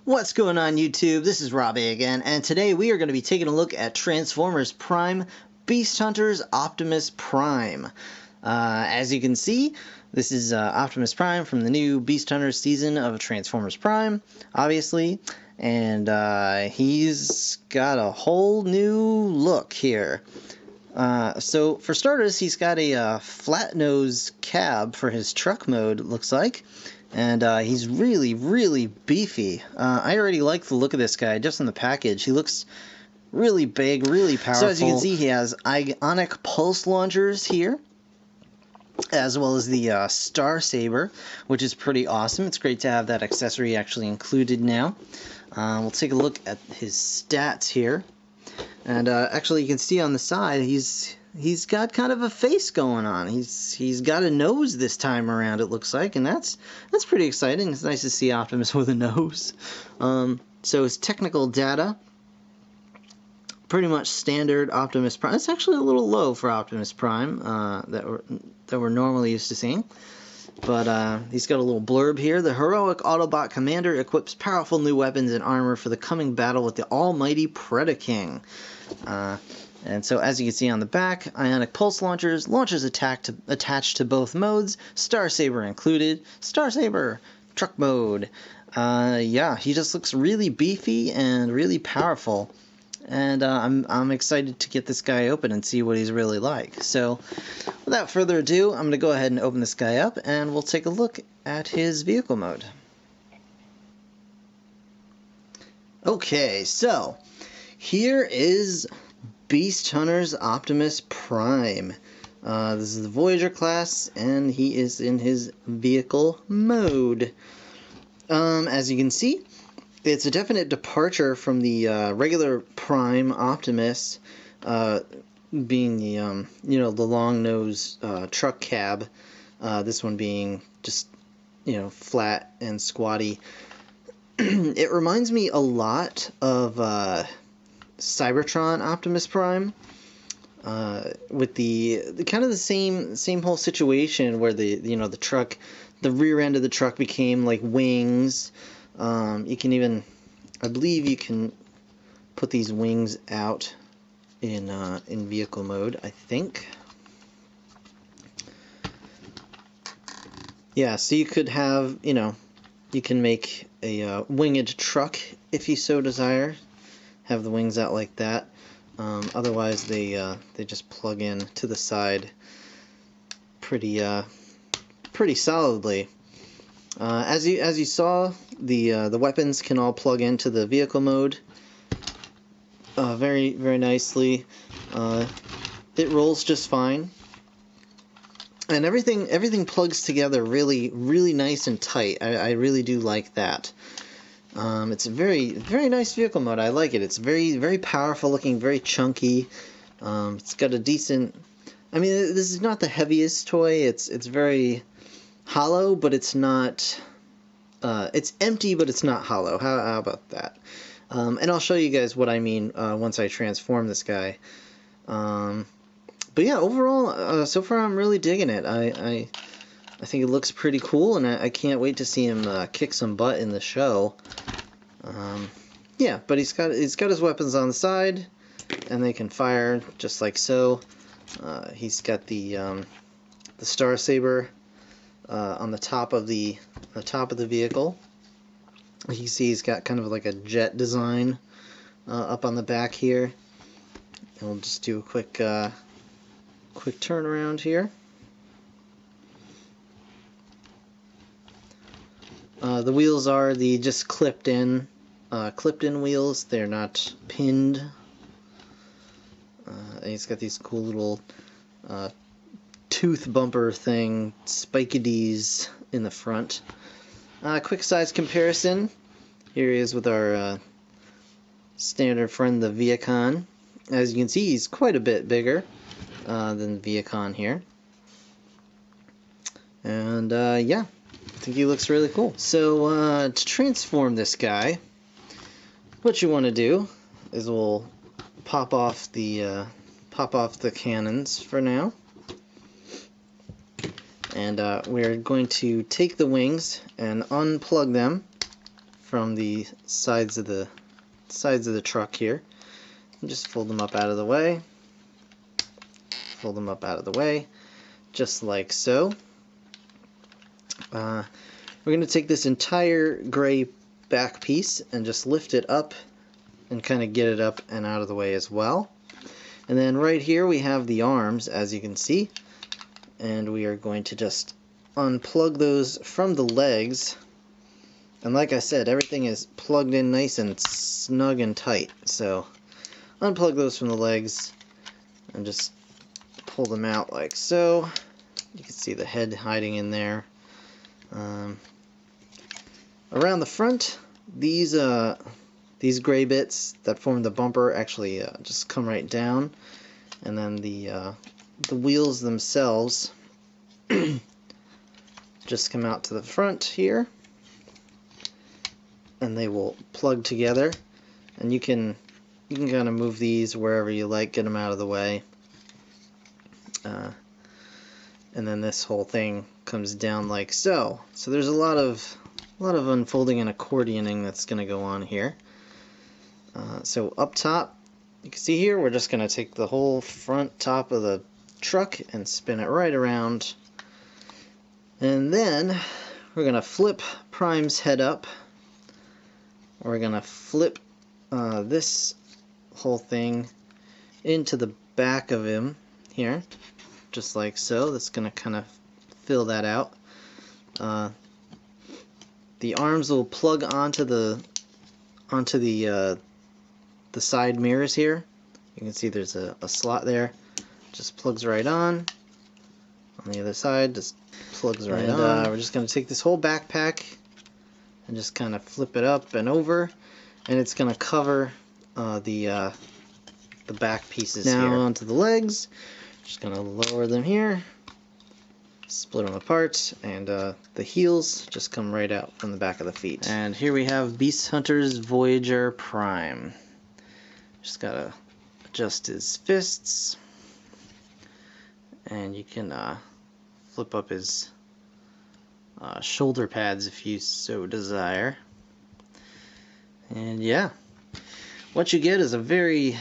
What's going on YouTube? This is Robbie again, and today we are going to be taking a look at Transformers Prime Beast Hunters Optimus Prime. As you can see, this is Optimus Prime from the new Beast Hunters season of Transformers Prime, obviously, and he's got a whole new look here. So for starters, he's got a flat nose cab for his truck mode, it looks like. And he's really, really beefy. I already like the look of this guy just in the package. He looks really big, really powerful. So as you can see, he has ionic pulse launchers here, as well as the Star Saber, which is pretty awesome. It's great to have that accessory actually included now. We'll take a look at his stats here. And actually, you can see on the side, he's got kind of a face going on. He's got a nose this time around, it looks like, and that's pretty exciting. It's nice to see Optimus with a nose. So his technical data, pretty much standard Optimus Prime. It's actually a little low for Optimus Prime that we're normally used to seeing. But he's got a little blurb here. The heroic Autobot commander equips powerful new weapons and armor for the coming battle with the almighty Predaking. And so as you can see on the back, ionic pulse launchers attached to both modes, Star Saber included. Star Saber, truck mode. Yeah, he just looks really beefy and really powerful. And I'm excited to get this guy open and see what he's really like. So without further ado, I'm going to go ahead and open this guy up, and we'll take a look at his vehicle mode. Okay, so here is Beast Hunters Optimus Prime. This is the Voyager class, and he is in his vehicle mode. As you can see, it's a definite departure from the regular Prime Optimus, being the the long nose truck cab. This one being just flat and squatty. It reminds me a lot of Cybertron Optimus Prime, with the kind of the same whole situation where the truck, the rear end of the truck became like wings. You can even, I believe you can put these wings out in vehicle mode, I think. Yeah, so you could have, you can make a winged truck if you so desire. Have the wings out like that. Otherwise, they just plug in to the side pretty solidly. As you saw, the weapons can all plug into the vehicle mode very, very nicely. It rolls just fine, and everything plugs together really, really nice and tight. I really do like that. It's a very, very nice vehicle mode. I like it. It's very, very powerful looking, very chunky. It's got a decent. I mean, this is not the heaviest toy. It's very hollow, but it's not. It's empty, but it's not hollow. How about that? And I'll show you guys what I mean once I transform this guy. But yeah, overall, so far I'm really digging it. I think it looks pretty cool, and I can't wait to see him kick some butt in the show. Yeah, but he's got his weapons on the side, and they can fire just like so. He's got the Star Saber on the top of the vehicle. You can see he's got kind of like a jet design up on the back here. And we'll just do a quick turnaround here. The wheels are the just clipped in wheels. They're not pinned. And he's got these cool little tooth bumper thing, spiky-dees in the front. Quick size comparison. Here he is with our standard friend, the Viacon. As you can see, he's quite a bit bigger than the Viacon here. And yeah, I think he looks really cool. So to transform this guy, what you want to do is we'll pop off the cannons for now. And we're going to take the wings and unplug them from the sides of the truck here. And just fold them up out of the way. Fold them up out of the way, just like so. We're going to take this entire gray back piece and just lift it up and kind of get it up and out of the way as well. And then right here we have the arms, as you can see, and we are going to just unplug those from the legs. And like I said, everything is plugged in nice and snug and tight, so unplug those from the legs and just pull them out like so. You can see the head hiding in there. Around the front, these gray bits that form the bumper actually just come right down, and then the wheels themselves just come out to the front here, and they will plug together. And you can kind of move these wherever you like, get them out of the way, and then this whole thing comes down like so. So there's a lot of unfolding and accordioning that's going to go on here. So up top, you can see here, we're just going to take the whole front top of the truck and spin it right around. And then we're going to flip Prime's head up. We're going to flip this whole thing into the back of him here, just like so. That's going to kind of fill that out. The arms will plug onto the side mirrors here. You can see there's a slot there. Just plugs right on. On the other side, just plugs right on. We're just going to take this whole backpack and just kind of flip it up and over, and it's going to cover the back pieces here. Now onto the legs. Just going to lower them here, split them apart, and the heels just come right out from the back of the feet. And here we have Beast Hunter's Voyager Prime. Just gotta adjust his fists, and you can flip up his shoulder pads if you so desire. And yeah, what you get is a very,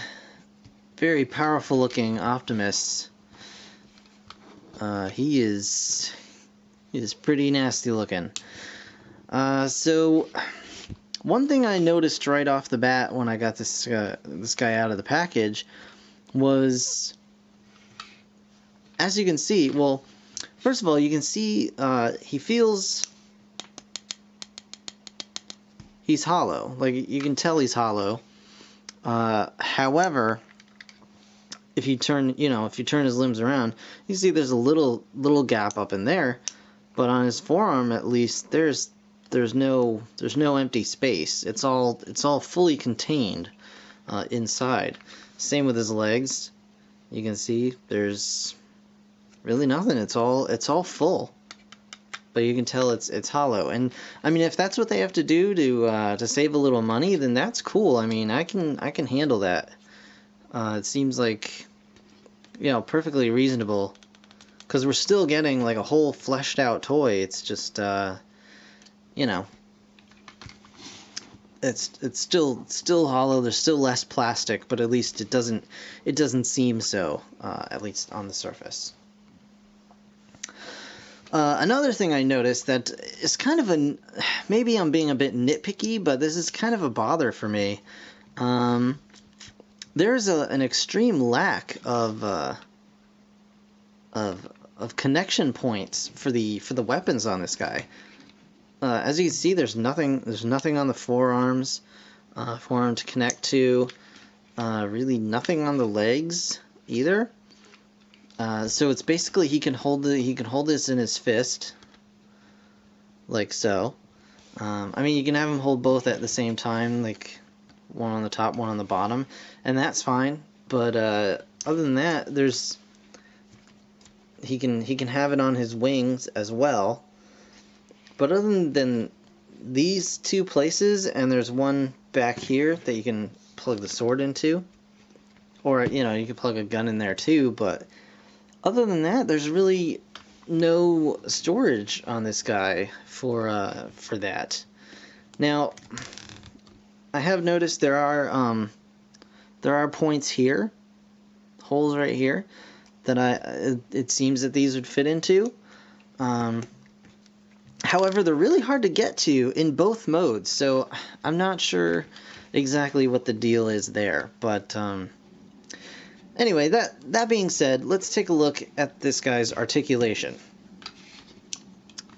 very powerful looking Optimus. He is pretty nasty looking. So one thing I noticed right off the bat when I got this guy out of the package was, as you can see, well, first of all, you can see he's hollow. Like, you can tell he's hollow. However, if you turn his limbs around, you see there's a little gap up in there, but on his forearm at least there's no empty space. It's all fully contained inside. Same with his legs. You can see there's really nothing. It's all full, but you can tell it's hollow. And I mean, if that's what they have to do to save a little money, then that's cool. I mean, I can handle that. It seems like, perfectly reasonable, because we're still getting like a whole fleshed out toy. It's just it's still hollow. There's still less plastic, but at least it doesn't seem so, at least on the surface. Another thing I noticed that is kind of maybe I'm being a bit nitpicky, but this is kind of a bother for me. There's an extreme lack of connection points for the weapons on this guy. As you can see, there's nothing on the forearms for him to connect to. Really nothing on the legs either. So it's basically he can hold this in his fist, like so. I mean, you can have him hold both at the same time, like one on the top, one on the bottom, and that's fine. But other than that, he can have it on his wings as well. But other than these two places, and there's one back here that you can plug the sword into, or you can plug a gun in there too. But other than that, there's really no storage on this guy for that. Now, I have noticed there are points here, holes right here, that it seems that these would fit into. However, they're really hard to get to in both modes, so I'm not sure exactly what the deal is there. But anyway, that being said, let's take a look at this guy's articulation.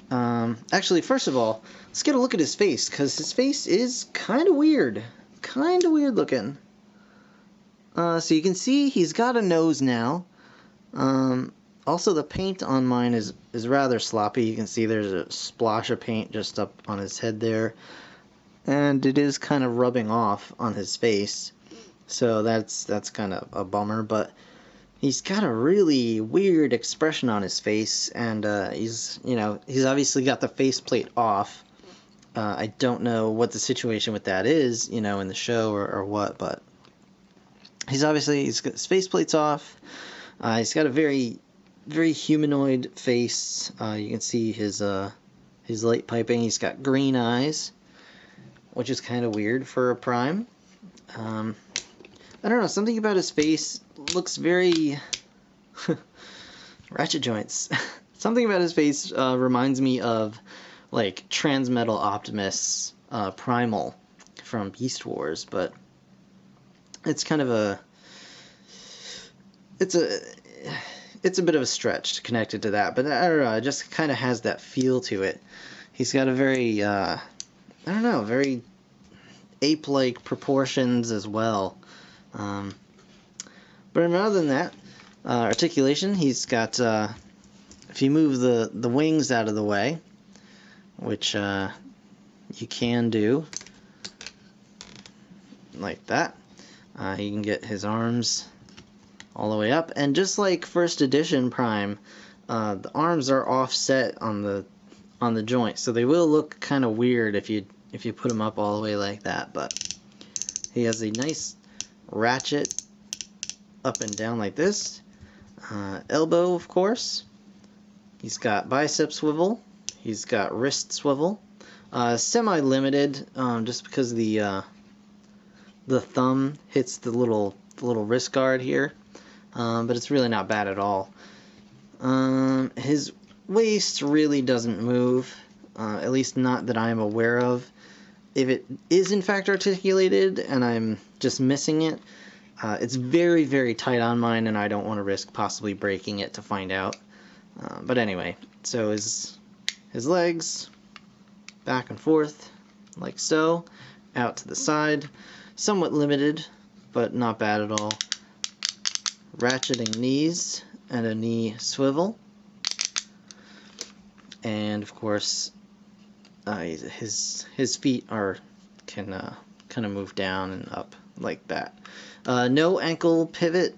Actually, first of all, let's get a look at his face, because his face is kind of weird. Kind of weird looking. So you can see he's got a nose now. Also, the paint on mine is rather sloppy. You can see there's a splash of paint just up on his head there. And it is kind of rubbing off on his face. So that's kind of a bummer, but he's got a really weird expression on his face, and he's obviously got the faceplate off. I don't know what the situation with that is, in the show or what, but he's got his faceplate's off. He's got a very, very humanoid face. You can see his light piping. He's got green eyes, which is kind of weird for a Prime. I don't know, something about his face looks very ratchet joints. Something about his face reminds me of like Transmetal Optimus Primal from Beast Wars, but it's kind of it's a bit of a stretch connected to that, but I don't know, it just kind of has that feel to it. He's got a very I don't know, very ape-like proportions as well. But other than that, articulation, he's got, if you move the wings out of the way, which you can do, like that, you can get his arms all the way up, and just like First Edition Prime, the arms are offset on the joint, so they will look kind of weird if you put them up all the way like that, but he has a nice ratchet up and down like this. Elbow, of course. He's got bicep swivel. He's got wrist swivel. Semi-limited, just because the thumb hits the little wrist guard here, but it's really not bad at all. His waist really doesn't move, at least not that I'm aware of. If it is in fact articulated and I'm just missing it, it's very, very tight on mine, and I don't want to risk possibly breaking it to find out. But anyway, so his legs, back and forth, like so, out to the side, somewhat limited, but not bad at all. Ratcheting knees and a knee swivel, and of course, his feet can kind of move down and up like that. No ankle pivot,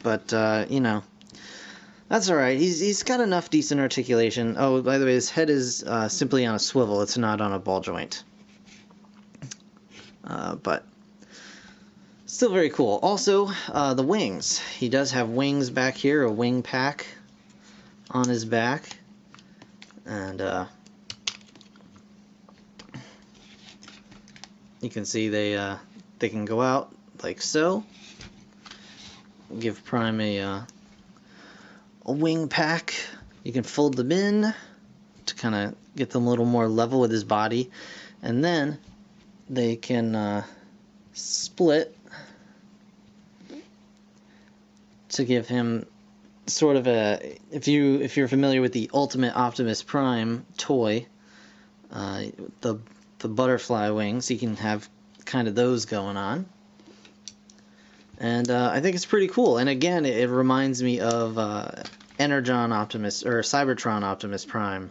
but that's alright. He's got enough decent articulation. Oh, by the way, his head is simply on a swivel. It's not on a ball joint. But still very cool. Also, the wings. He does have wings back here, a wing pack on his back, and you can see they can go out like so. Give Prime a wing pack. You can fold them in to kind of get them a little more level with his body, and then they can split to give him sort of a, if you're familiar with the Ultimate Optimus Prime toy, the butterfly wings, you can have kind of those going on. And I think it's pretty cool. And again, it reminds me of Energon Optimus, or Cybertron Optimus Prime,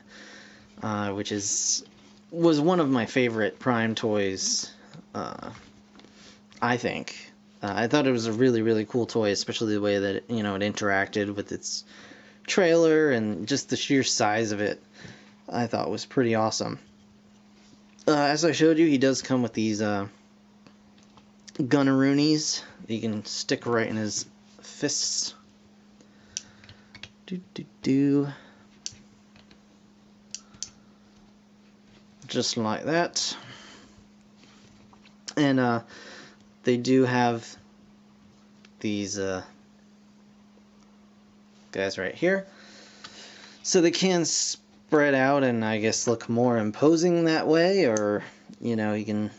which was one of my favorite Prime toys, I think. I thought it was a really, really cool toy, especially the way that it interacted with its trailer, and just the sheer size of it, I thought was pretty awesome. As I showed you, he does come with these gunneroonies that you can stick right in his fists. Just like that. And they do have these guys right here, so they can spread out and I guess look more imposing that way, or you know, you can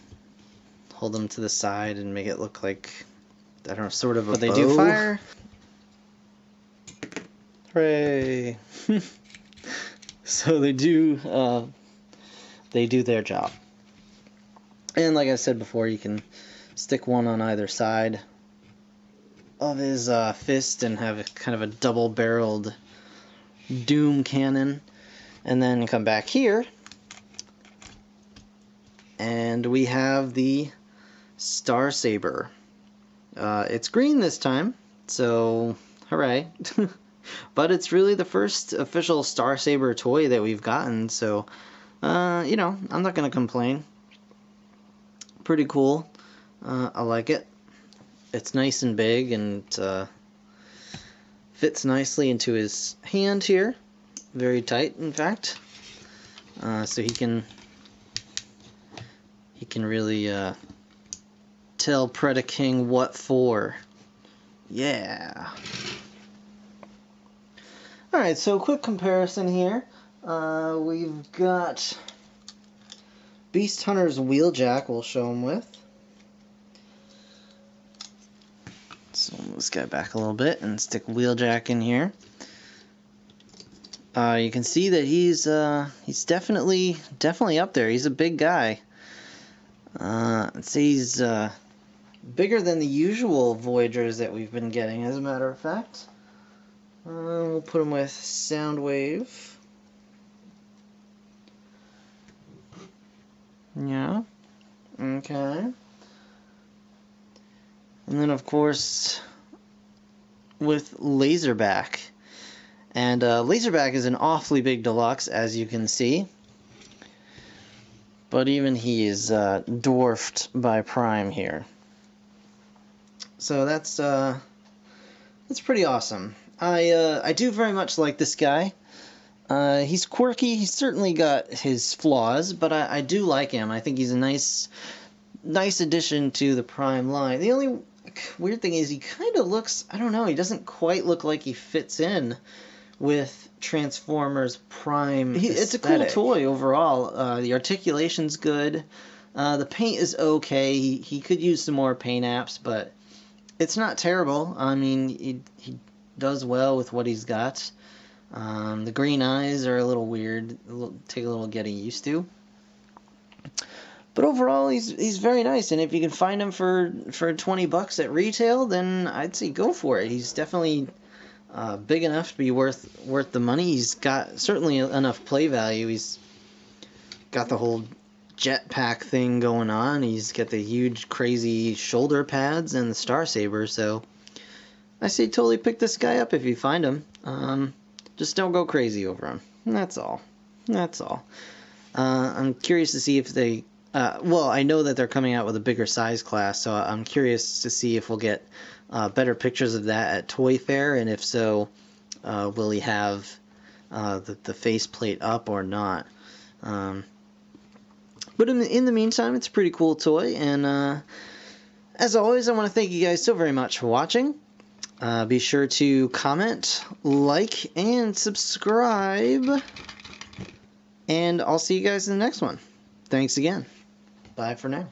hold them to the side and make it look like, I don't know, sort of a bow. But they do fire. Hooray! So they do their job. And like I said before, you can stick one on either side of his fist and have a kind of a double-barreled doom cannon, and then come back here and we have the Star Saber. It's green this time, so hooray. But it's really the first official Star Saber toy that we've gotten, so you know, I'm not gonna complain. Pretty cool. I like it. It's nice and big, and fits nicely into his hand here. Very tight, in fact. So he can really tell Predaking what for. Yeah. Alright, so quick comparison here. We've got Beast Hunter's Wheeljack we'll show him with. So move this guy back a little bit and stick Wheeljack in here. You can see that he's definitely up there. He's a big guy. I'd say he's bigger than the usual Voyagers that we've been getting, as a matter of fact. We'll put him with Soundwave. Yeah. Okay. And then, of course, with Laserback. And Laserback is an awfully big deluxe, as you can see. But even he is dwarfed by Prime here. So that's pretty awesome. I do very much like this guy. He's quirky. He's certainly got his flaws, but I do like him. I think he's a nice addition to the Prime line. The only weird thing is he kind of looks, I don't know, he doesn't quite look like he fits in with Transformers Prime aesthetic. It's a cool toy overall. The articulation's good. The paint is okay. He could use some more paint apps, but it's not terrible. I mean, he does well with what he's got. The green eyes are a little weird. Take a little getting used to. But overall, he's very nice, and if you can find him for $20 at retail, then I'd say go for it. He's definitely big enough to be worth the money. He's got certainly enough play value. He's got the whole jetpack thing going on. He's got the huge, crazy shoulder pads and the Star Saber. So I say totally pick this guy up if you find him. Just don't go crazy over him. That's all. That's all. I'm curious to see if they... well, I know that they're coming out with a bigger size class, so I'm curious to see if we'll get better pictures of that at Toy Fair, and if so, will he have the faceplate up or not? But in the meantime, it's a pretty cool toy, and as always, I want to thank you guys so very much for watching. Be sure to comment, like, and subscribe, and I'll see you guys in the next one. Thanks again. Bye for now.